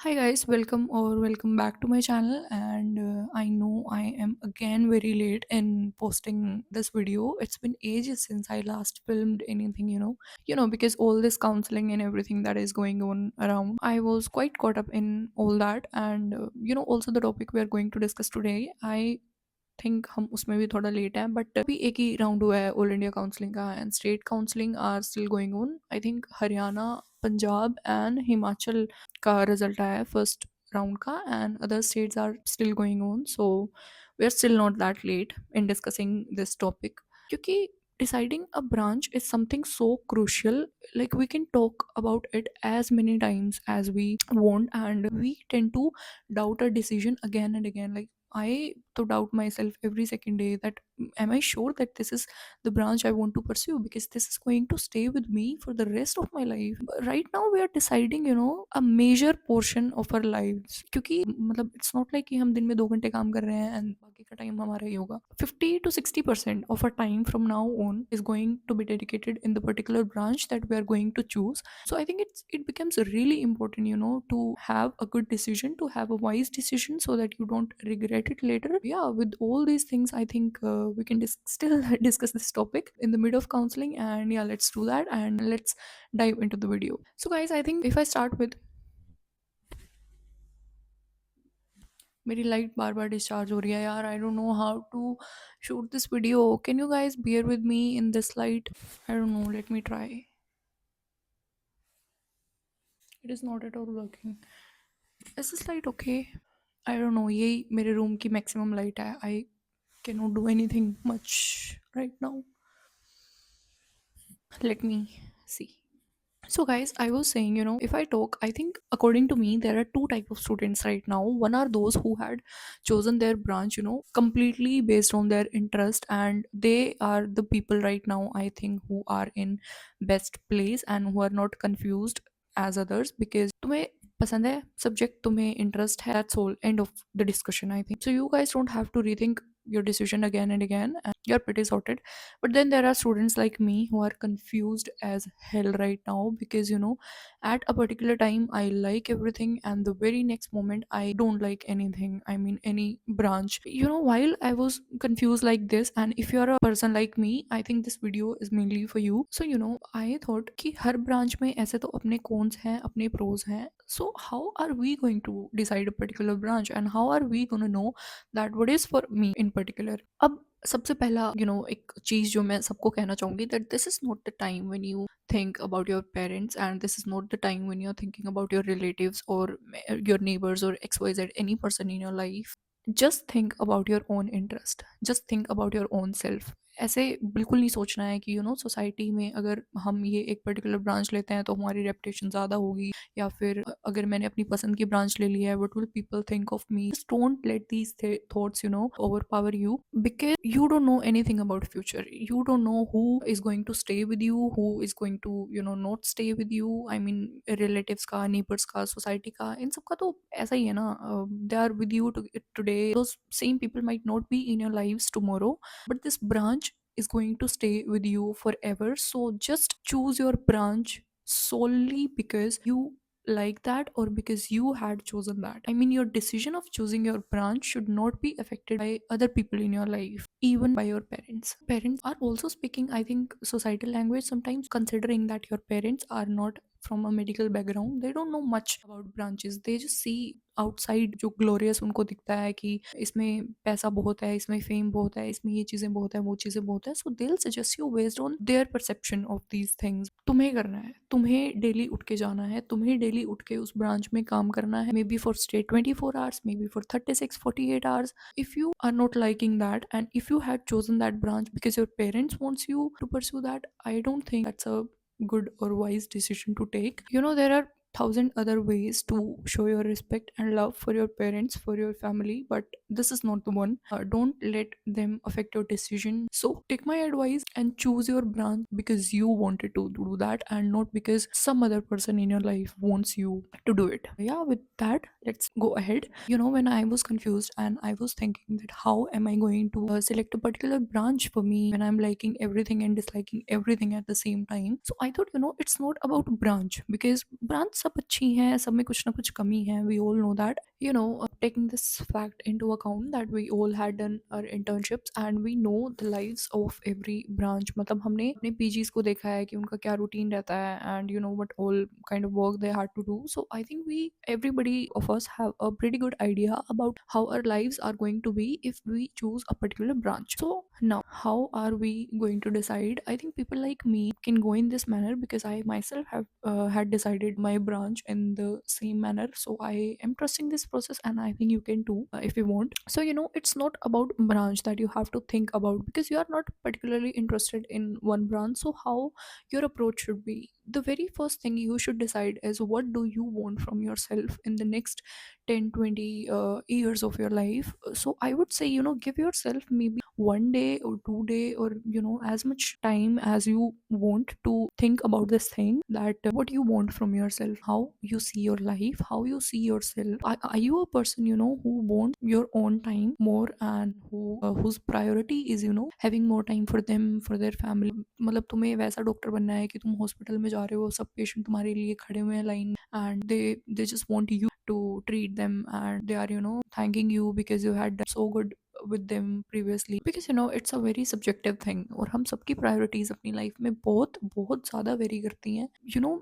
Hi guys, welcome back to my channel. And I know I am again very late in posting this video. It's been ages since I last filmed anything, because all this counseling and everything that is going on around. I was quite caught up in all that, and also the topic we are going to discuss today. I think हम उसमें भी थोड़ा late हैं but अभी एक ही round हुआ है all India counselling का and state counselling are still going on I think Haryana Punjab and Himachal का रिजल्ट आया है फर्स्ट राउंड का and other states are still going on so we are still not that late in discussing this topic क्योंकि deciding a branch is something so crucial. Like, we can talk about it as many times as we want, and we tend to doubt a decision again and again. Like, I to doubt myself every second day that am I sure that this is the branch I want to pursue, because this is going to stay with me for the rest of my life. Right now we are deciding, a major portion of our lives, क्योंकि मतलब it's not like कि हम दिन में 2 घंटे काम कर रहे हैं and बाकी का टाइम हमारा ही होगा. 50 to 60% of our time from now on is going to be dedicated in the particular branch that we are going to choose. So I think it becomes really important, to have a good decision, to have a wise decision, so that you don't regret it later. Yeah, with all these things, I think we can still discuss this topic in the mid of counseling, and yeah, let's do that and let's dive into the video. So guys, I think if I start with, मेरी light बार बार discharge हो रही है यार. I don't know how to shoot this video. Can you guys bear with me in this light? I don't know, let me try. It is not at all working. Is this light okay? I don't know, यही मेरे room की maximum light है. I can not do anything much right now. Let me see. So guys, I was saying, if I talk, I think according to me there are two type of students right now. One are those who had chosen their branch, completely based on their interest, and they are the people right now, I think, who are in best place and who are not confused as others, because तुम्हें पसंद है subject, तुम्हें interest है, that's all, end of the discussion. I think so you guys don't have to rethink your decision again and again, and you're pretty sorted. But then there are students like me who are confused as hell right now, because at a particular time I like everything, and the very next moment I don't like anything, I mean any branch. While I was confused like this, and if you're a person like me, I think this video is mainly for you. So I thought कि हर branch में ऐसे तो अपने cons हैं, अपने pros हैं. So how are we going to decide a particular branch, and how are we going to know that what is for me in particular? अब सबसे पहला एक चीज जो मैं सबको कहना चाहूंगी, that this is not the time when you think about your parents, and this is not the time when you're thinking about your relatives or your neighbors or xyz, any person in your life. Just think about your own interest, just think about your own self. ऐसे बिल्कुल नहीं सोचना है कि society में अगर हम ये एक पर्टिकुलर ब्रांच लेते हैं तो हमारी रेपुटेशन ज़्यादा होगी, या फिर अगर मैंने अपनी पसंद की ब्रांच ले लिया है, what will people think of me. Just don't let these thoughts overpower you, because you don't know anything about future. You don't know who is going to stay with you, who is going to not stay with you. I mean, relatives का, neighbors का, society का, इन सब का तो ऐसा ही है ना. They are with you today. Those same people might not be in your lives tomorrow, but this branch is going to stay with you forever. So just choose your branch solely because you like that, or because you had chosen that. I mean, your decision of choosing your branch should not be affected by other people in your life, even by your parents. Parents are also speaking, I think, societal language sometimes, considering that your parents are not from a medical background. They don't know much about branches. They just see outside जो glorious उनको दिखता है कि इसमें पैसा बहुत है, इसमें फेम बहुत है, इसमें ये चीज़ें बहुत है, वो चीज़ें बहुत है. So they will suggest you based on their perception of these things. तुम्हें करना है, तुम्हें डेली उठ के जाना है, तुम्हें डेली उठ के उस ब्रांच में काम करना है, may be for stay 24 hours, may be for 36 48 hours. If you are not liking that, and if you had chosen that branch because your parents wants you to pursue that, I don't think that's a good or wise decision to take. There are thousand other ways to show your respect and love for your parents, for your family, but this is not the one. Don't let them affect your decision. So take my advice and choose your branch because you wanted to do that, and not because some other person in your life wants you to do it. Yeah, with that, let's go ahead. When I was confused and I was thinking that how am I going to select a particular branch for me when I'm liking everything and disliking everything at the same time. So I thought, it's not about branch, because branch सब अच्छी हैं, सब में कुछ ना कुछ कमी है, we all know that. Taking this fact into account that we all had done our internships and we know the lives of every branch, मतलब हमने अपने PGs को देखा है कि उनका क्या रूटीन रहता है, and you know what all kind of work they had to do. So I think we everybody of us have a pretty good idea about how our lives are going to be if we choose a particular branch. So now how are we going to decide? I think people like me can go in this manner because I myself have had decided my branch in the same manner. So I am trusting this process, and I think you can too, if you want. So it's not about branch that you have to think about, because you are not particularly interested in one branch. So how your approach should be, the very first thing you should decide is what do you want from yourself in the next 10, 20 years of your life. So I would say, give yourself maybe 1 day or 2 day, or as much time as you want to think about this thing, that what you want from yourself, how you see your life, how you see yourself. Are you a person who wants your own time more, and whose priority is having more time for them, for their family? मतलब तुम्हें वैसा doctor बनना है कि तुम hospital में जा रहे हो, सब पेशेंट तुम्हारे लिए खड़े हुए हैं line, and they just want you to treat them, and they are thanking you because you had done so good with them previously, because it's a very subjective thing, और हम सबकी प्रायोरिटीज अपनी life में बहुत बहुत ज़्यादा very करती हैं.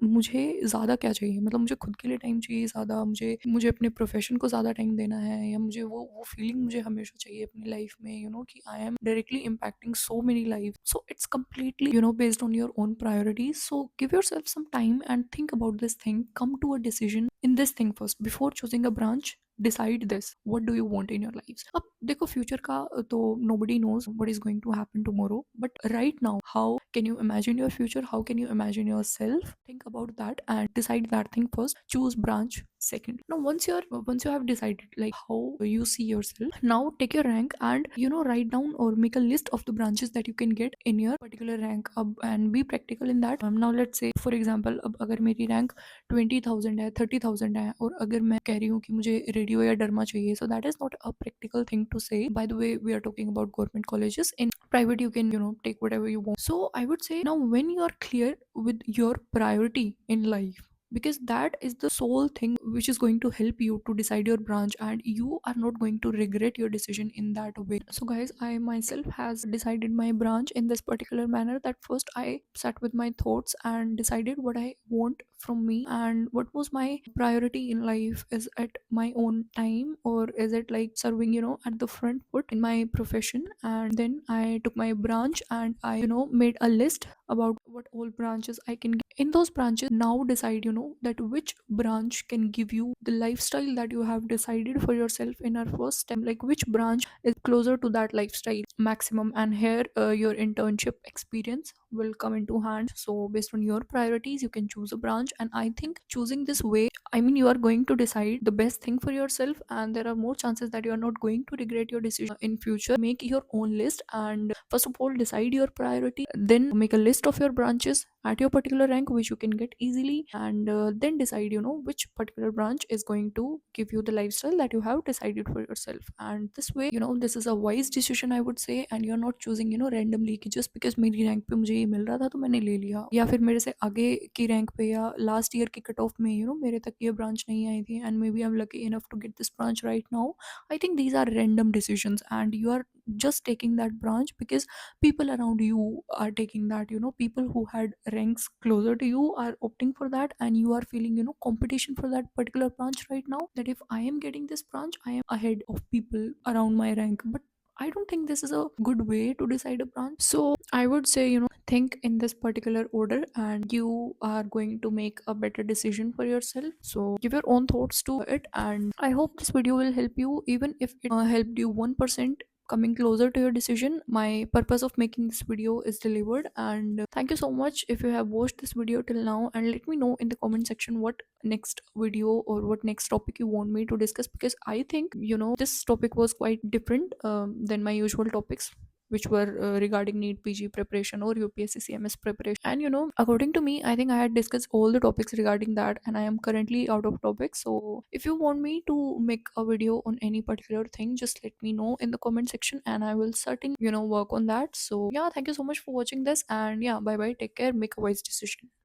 मुझे ज़्यादा क्या चाहिए, मतलब मुझे खुद के लिए टाइम चाहिए ज़्यादा, मुझे मुझे अपने प्रोफेशन को ज़्यादा टाइम देना है, या मुझे वो फीलिंग मुझे हमेशा चाहिए अपनी लाइफ में, कि I am directly impacting so many life. So it's completely based on your own priorities. So give yourself some time and think about this thing, come to a decision in this thing first before choosing a branch. Decide this, what do you want in your lives. अब देखो future का तो nobody knows what is going to happen tomorrow, but right now how can you imagine your future, how can you imagine yourself? Think about that and decide that thing first. Choose branch second. Now once you have decided like how you see yourself, now take your rank and write down or make a list of the branches that you can get in your particular rank अब, and be practical in that. Now let's say for example, अब अगर मेरी rank 20,000 है, 30,000 है, और अगर मैं कह रही हूँ कि मुझे रेडियो या डरमा चाहिए, so that is not a practical thing to say. By the way, we are talking about government colleges. In private you can take whatever you want. So I would say, now when you are clear with your priority in life, because that is the sole thing which is going to help you to decide your branch, and you are not going to regret your decision in that way. So guys, I myself has decided my branch in this particular manner, that first I sat with my thoughts and decided what I want from me, and what was my priority in life. Is it my own time, or is it like serving at the front foot in my profession? And then I took my branch and I made a list about what all branches I can get. In those branches, now decide that which branch can give you the lifestyle that you have decided for yourself in our first step, like which branch is closer to that lifestyle maximum. And here your internship experience will come into hand. So based on your priorities you can choose a branch, and I think choosing this way, I mean, you are going to decide the best thing for yourself, and there are more chances that you are not going to regret your decision in future. Make your own list, and first of all decide your priority, then make a list of your branches at your particular rank which you can get easily, and then decide which particular branch is going to give you the lifestyle that you have decided for yourself. And this way, this is a wise decision, I would say, and you're not choosing randomly कि just because मेरी rank पे मुझे ये मिल रहा था तो मैंने ले लिया, या फिर मेरे से आगे की रैंक पे या लास्ट ईयर की कट ऑफ में मेरे तक ये ब्रांच नहीं आई थी, and maybe I am lucky enough to get this branch right now. I think these are random decisions, and you are just taking that branch because people around you are taking that. People who had ranks closer to you are opting for that, and you are feeling competition for that particular branch right now, that if I am getting this branch I am ahead of people around my rank. But I don't think this is a good way to decide a branch. So I would say, think in this particular order, and you are going to make a better decision for yourself. So give your own thoughts to it, and I hope this video will help you, even if it helped you 1% coming closer to your decision. My purpose of making this video is delivered, and thank you so much if you have watched this video till now, and let me know in the comment section what next video or what next topic you want me to discuss, because I think this topic was quite different than my usual topics, which were regarding NEET PG preparation or UPSC CMS preparation. And according to me, I think I had discussed all the topics regarding that, and I am currently out of topics. So if you want me to make a video on any particular thing, just let me know in the comment section, and I will certainly work on that. So yeah, thank you so much for watching this, and yeah, bye bye, take care, make a wise decision.